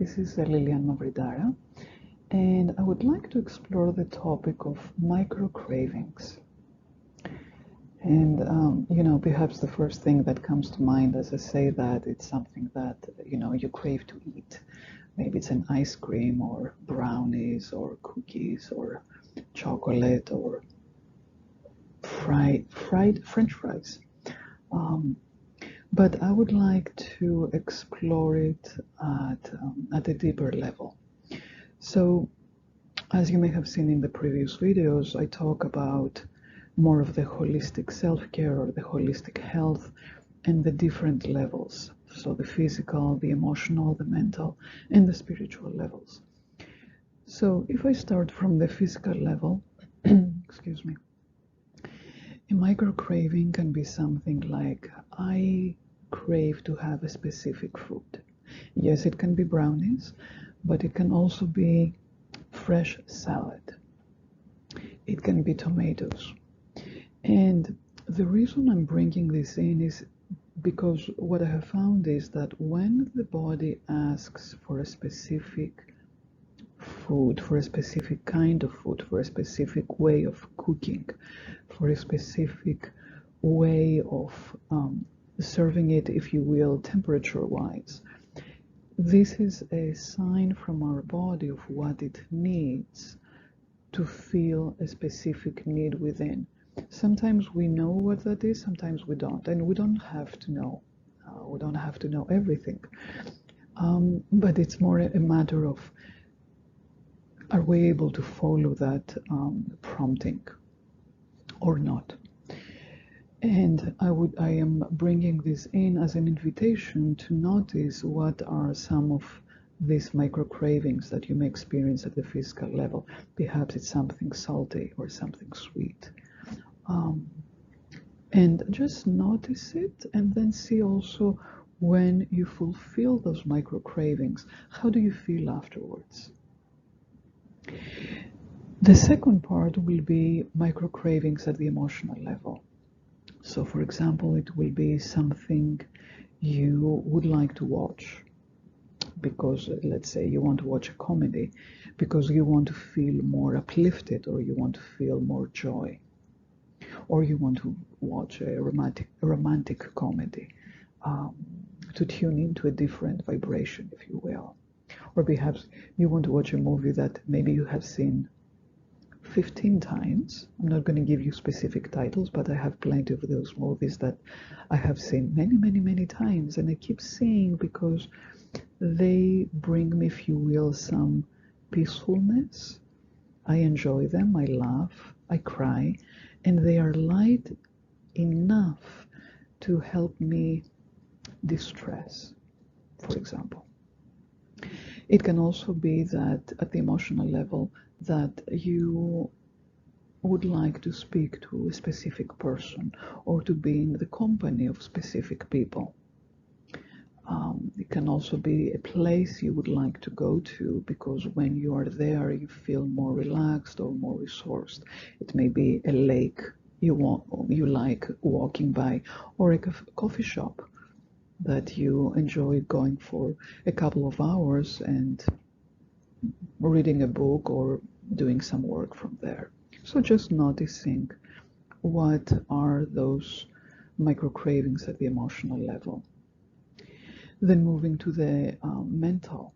This is Liliane Mavridara, and I would like to explore the topic of micro-cravings. And, perhaps the first thing that comes to mind as I say that, it's something that, you crave to eat. Maybe it's an ice cream or brownies or cookies or chocolate or fried French fries. But I would like to explore it at a deeper level. So, as you may have seen in the previous videos, I talk about more of the holistic self-care or the holistic health and the different levels. So the physical, the emotional, the mental, and the spiritual levels. So if I start from the physical level, excuse me, a micro-craving can be something like, I crave to have a specific food. Yes, it can be brownies, but it can also be fresh salad. It can be tomatoes. And the reason I'm bringing this in is because what I have found is that when the body asks for a specific food, for a specific kind of food, for a specific way of cooking, for a specific way of serving it, if you will, temperature-wise, this is a sign from our body of what it needs to feel a specific need within. Sometimes we know what that is, sometimes we don't, and we don't have to know. We don't have to know everything. But it's more a matter of, are we able to follow that prompting or not? And I am bringing this in as an invitation to notice what are some of these micro cravings that you may experience at the physical level. Perhaps it's something salty or something sweet. And just notice it, and then see also when you fulfill those micro cravings, how do you feel afterwards? The second part will be micro cravings at the emotional level. So for example, it will be something you would like to watch because, let's say, you want to watch a comedy because you want to feel more uplifted, or you want to feel more joy, or you want to watch a romantic comedy to tune into a different vibration, if you will. Or perhaps you want to watch a movie that maybe you have seen 15 times. I'm not going to give you specific titles, but I have plenty of those movies that I have seen many times, and I keep seeing because they bring me, if you will, some peacefulness. I enjoy them, I laugh, I cry, and they are light enough to help me distress, for example. It can also be that at the emotional level that you would like to speak to a specific person or to be in the company of specific people. It can also be a place you would like to go to because when you are there you feel more relaxed or more resourced. It may be a lake you like walking by, or a coffee shop that you enjoy going for a couple of hours and reading a book or doing some work from there. So just noticing what are those micro cravings at the emotional level. Then moving to the mental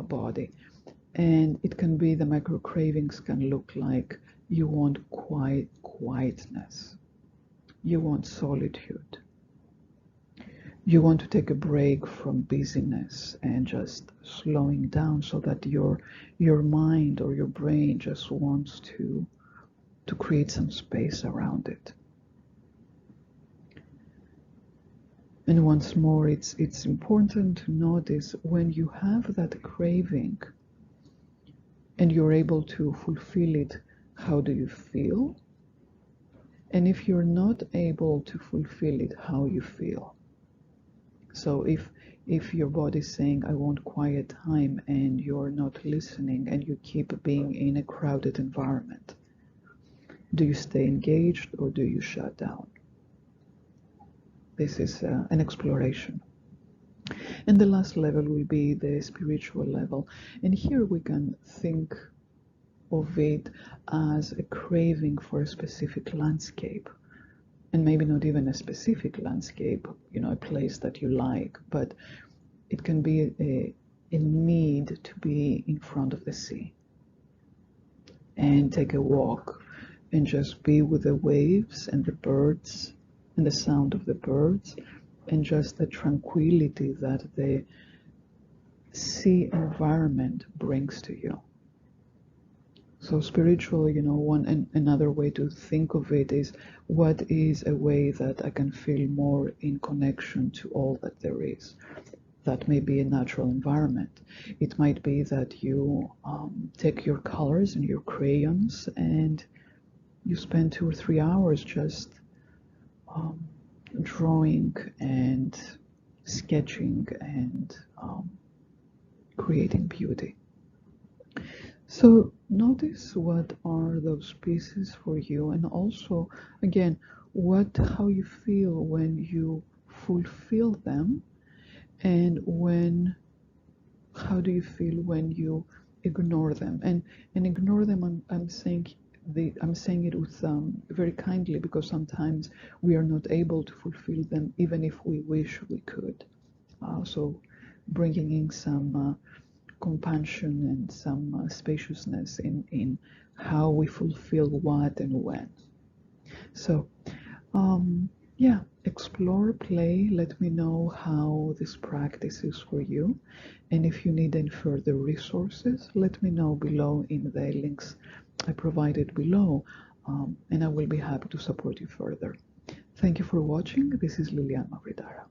body, and it can be the micro cravings can look like you want quietness, you want solitude, you want to take a break from busyness and just slowing down so that your mind or your brain just wants to create some space around it. And once more, it's important to notice when you have that craving and you're able to fulfill it, how do you feel? And if you're not able to fulfill it, how you feel. So if your body's saying, I want quiet time, and you're not listening and you keep being in a crowded environment, do you stay engaged or do you shut down? This is an exploration. And the last level will be the spiritual level. And here we can think of it as a craving for a specific landscape. And maybe not even a specific landscape, a place that you like, but it can be a need to be in front of the sea and take a walk and just be with the waves and the birds and the sound of the birds and just the tranquility that the sea environment brings to you. So spiritual, another way to think of it is, what is a way that I can feel more in connection to all that there is? That may be a natural environment. It might be that you take your colors and your crayons and you spend 2 or 3 hours just drawing and sketching and creating beauty. So notice what are those pieces for you, and also, again, how you feel when you fulfill them, and how do you feel when you ignore them? And ignore them, I'm saying it with very kindly, because sometimes we are not able to fulfill them even if we wish we could. So bringing in some compassion and some spaciousness in how we fulfill what and when. So yeah, explore, play, let me know how this practice is for you. And if you need any further resources, let me know below in the links I provided below, and I will be happy to support you further. Thank you for watching. This is Liliane Mavridara.